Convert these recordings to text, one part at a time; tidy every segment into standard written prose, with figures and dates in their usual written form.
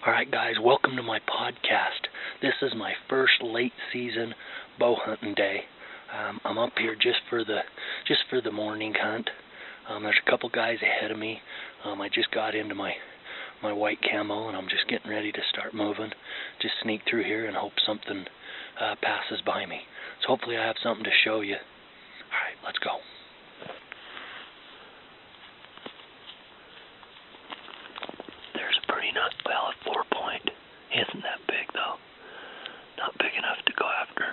Alright guys, welcome to my podcast. This is my first late season bow hunting day. I'm up here just for the morning hunt. There's a couple guys ahead of me. I just got into my white camo and I'm just getting ready to start moving. Just sneak through here and hope something passes by me. So hopefully I have something to show you. Alright, let's go. There's a pretty nut, well, a 4-point. Isn't that big though? Not big enough to go after.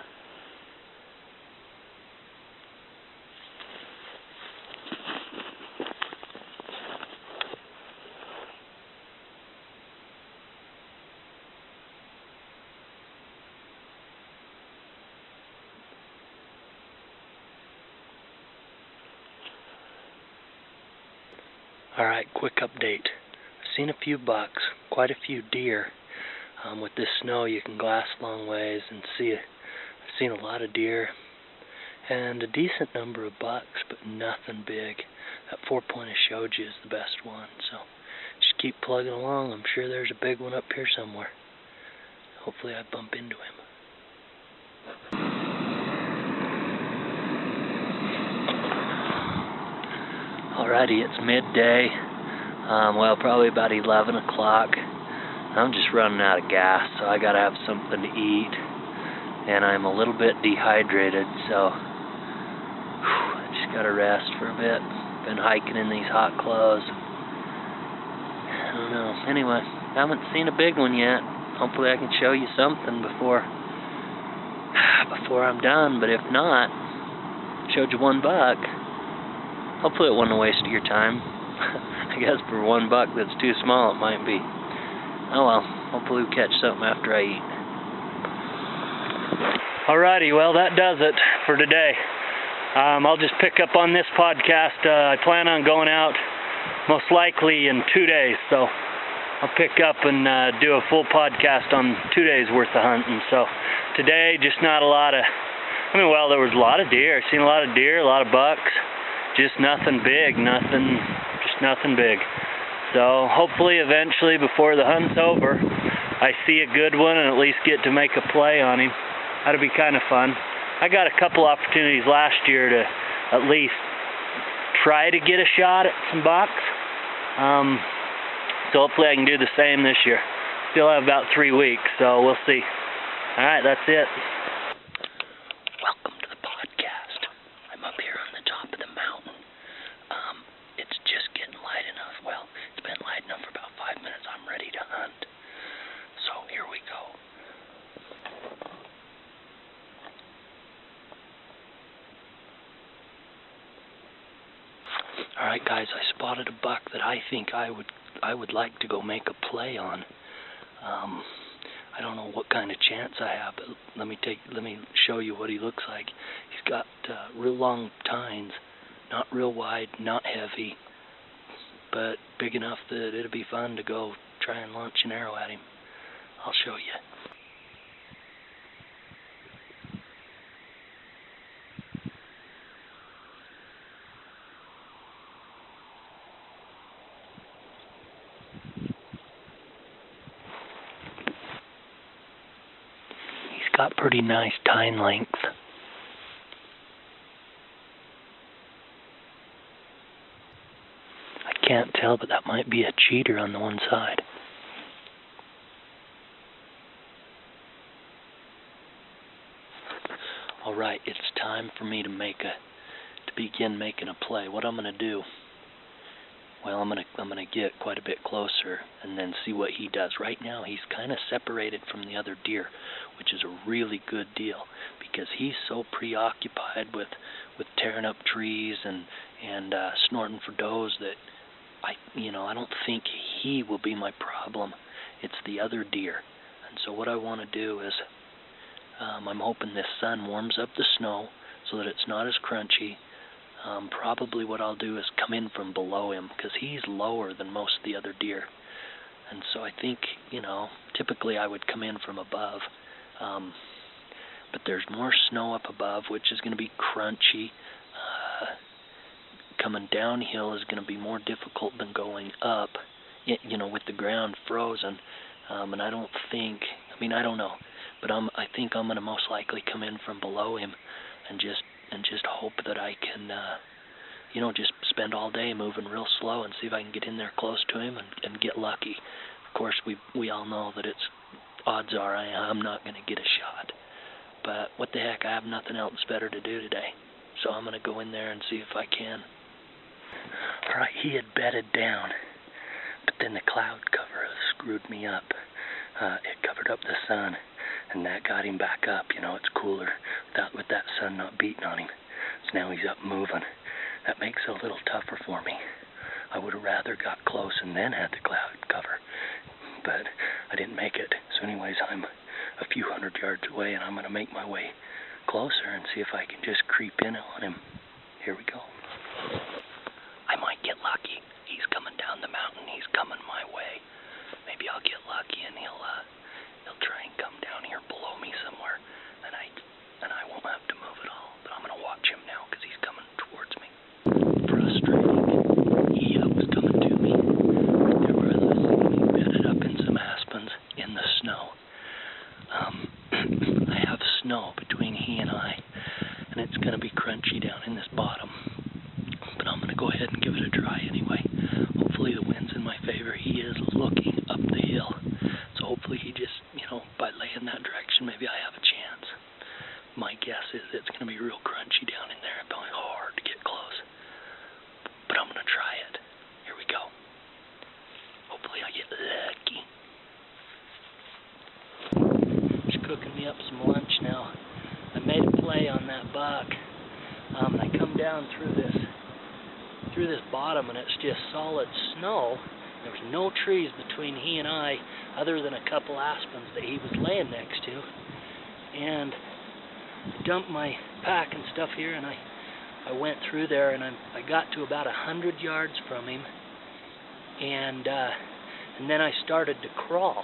Alright, quick update. I've seen a few bucks, quite a few deer. With this snow you can glass long ways and see I've seen a lot of deer and a decent number of bucks, but nothing big. That 4-point I showed you is the best one, so just keep plugging along. I'm sure there's a big one up here somewhere. Hopefully I bump into him. Alrighty, it's midday. Well, probably about 11 o'clock. I'm just running out of gas, so I gotta have something to eat. And I'm a little bit dehydrated, so I just gotta rest for a bit. Been hiking in these hot clothes. I don't know. Anyway, haven't seen a big one yet. Hopefully I can show you something before I'm done, but if not, showed you $1. Hopefully it wasn't a waste of your time. I guess for $1 that's too small it might be. Oh well, hopefully we'll catch something after I eat. Alrighty, well that does it for today. I'll just pick up on this podcast. I plan on going out most likely in 2 days, so I'll pick up and do a full podcast on 2 days worth of hunting. So today, just not a lot of, well, there was a lot of deer. I've seen a lot of deer, a lot of bucks. Just nothing big, just nothing big. So hopefully eventually before the hunt's over, I see a good one and at least get to make a play on him. That'd be kind of fun. I got a couple opportunities last year to at least try to get a shot at some bucks. So hopefully I can do the same this year. Still have about 3 weeks, so we'll see. Alright, that's it. Welcome to the podcast. I'm up here on the top of the mountain. It's just getting light enough. Well, it's been light enough for about 5 minutes. I'm ready to hunt. So here we go. Alright guys, I spotted a buck that I think I would like to go make a play on. I don't know what kind of chance I have, but let me show you what he looks like. He's got real long tines, not real wide, not heavy, but big enough that it'll be fun to go try and launch an arrow at him. I'll show you. He's got pretty nice tine length. Can't tell, but that might be a cheater on the one side. Alright, it's time for me to begin making a play. What I'm gonna do, well, I'm gonna get quite a bit closer and then see what he does. Right now he's kind of separated from the other deer, which is a really good deal because he's so preoccupied with tearing up trees and snorting for does that I don't think he will be my problem. It's the other deer. And so what I want to do is, I'm hoping this sun warms up the snow so that it's not as crunchy. Probably what I'll do is come in from below him because he's lower than most of the other deer. And so I think, typically I would come in from above. But there's more snow up above, which is going to be crunchy. Coming downhill is going to be more difficult than going up, with the ground frozen. And I don't think, I mean, I don't know, but I think I'm going to most likely come in from below him and just hope that I can, you know, just spend all day moving real slow and see if I can get in there close to him and get lucky. Of course, we all know that it's odds are I'm not going to get a shot. But what the heck, I have nothing else better to do today. So I'm going to go in there and see if I can. All right, he had bedded down, but then the cloud cover screwed me up. It covered up the sun, and that got him back up. You know, it's cooler with that sun not beating on him. So now he's up moving. That makes it a little tougher for me. I would have rather got close and then had the cloud cover, but I didn't make it. So anyways, I'm a few hundred yards away, and I'm going to make my way closer and see if I can just creep in on him. Here we go. I might get lucky. He's coming down the mountain. He's coming my way. Maybe I'll get lucky and he'll try and come down here below me somewhere, and I won't have to move at all. But I'm going to watch him now because he's coming towards me. Frustrating. He was coming to me. Right there where I was sitting, bedded up in some aspens in the snow. I have snow between he and I, and it's going to be crunchy down in this bottom. But I'm going to go ahead and give it a try anyway. Hopefully the wind's in my favor. He is looking up the hill, so hopefully he just, you know, by laying that direction, maybe I have a chance. My guess is it's going to be real crunchy down in there. It's probably hard to get close, but I'm going to try it. Here we go. Hopefully I get lucky. Cooking me up some lunch now. I made a play on that buck. I come down through this bottom, and it's just solid snow. There's no trees between he and I, other than a couple aspens that he was laying next to. And I dumped my pack and stuff here, and I went through there, and I got to about 100 yards from him, and then I started to crawl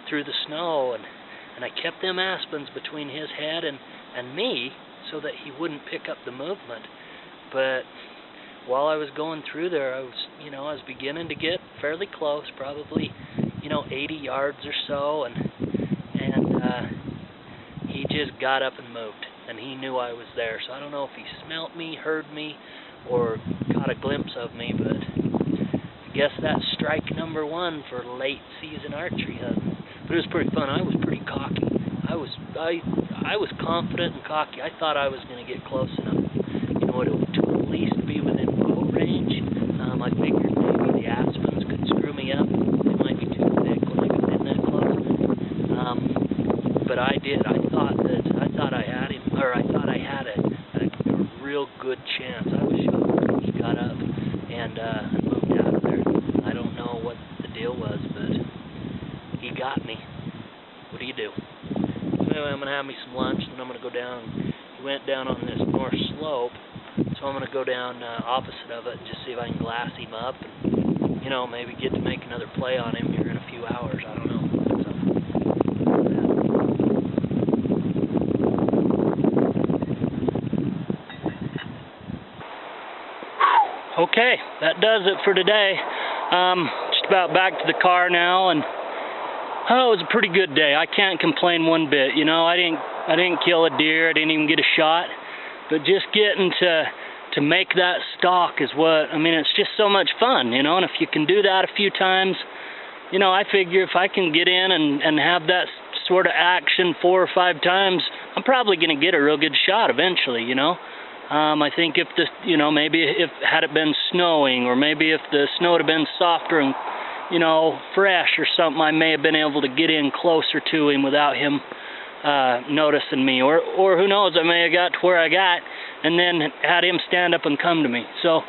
through the snow, and I kept them aspens between his head and me so that he wouldn't pick up the movement. But while I was going through there, I was beginning to get fairly close, probably, 80 yards or so, and he just got up and moved, and he knew I was there. So I don't know if he smelt me, heard me, or caught a glimpse of me, but I guess that's strike number one for late season archery hunting. But it was pretty fun. I was pretty cocky. I was confident and cocky. I thought I was going to get close enough, to at least be within bow range. I figured maybe the aspens could screw me up. They might be too thick when I got in that close. But I did. I thought I had him, or I thought I had a real good chance. I was shocked when he got up and moved out of there. I don't know what the deal was, but he got me. What do you do? Anyway, I'm going to have me some lunch, and I'm going to go down. He went down on this north slope, so I'm going to go down opposite of it and just see if I can glass him up and, maybe get to make another play on him here in a few hours. I don't know. Okay, that does it for today. Just about back to the car now, and it was a pretty good day. I can't complain one bit. I didn't kill a deer. I didn't even get a shot. But just getting to make that stalk is it's just so much fun, and if you can do that a few times, I figure if I can get in and have that sort of action 4 or 5 times, I'm probably going to get a real good shot eventually, I think if maybe had it been snowing, or maybe if the snow had been softer and fresh or something, I may have been able to get in closer to him without him noticing me, or who knows, I may have got to where I got and then had him stand up and come to me. So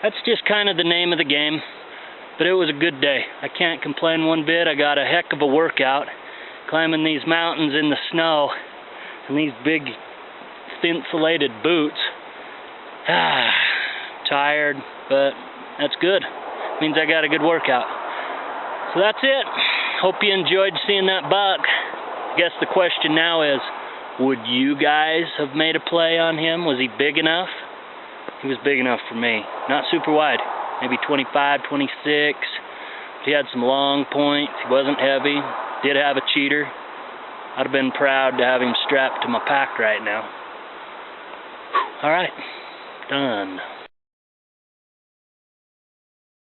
that's just kind of the name of the game, but it was a good day. I can't complain one bit. I got a heck of a workout climbing these mountains in the snow and these big insulated boots. Tired, but that's good. Means I got a good workout. So that's it. Hope you enjoyed seeing that buck. I guess the question now is, would you guys have made a play on him? Was he big enough? He was big enough for me. Not super wide. Maybe 25, 26. He had some long points. He wasn't heavy. Did have a cheater. I'd have been proud to have him strapped to my pack right now. All right, done.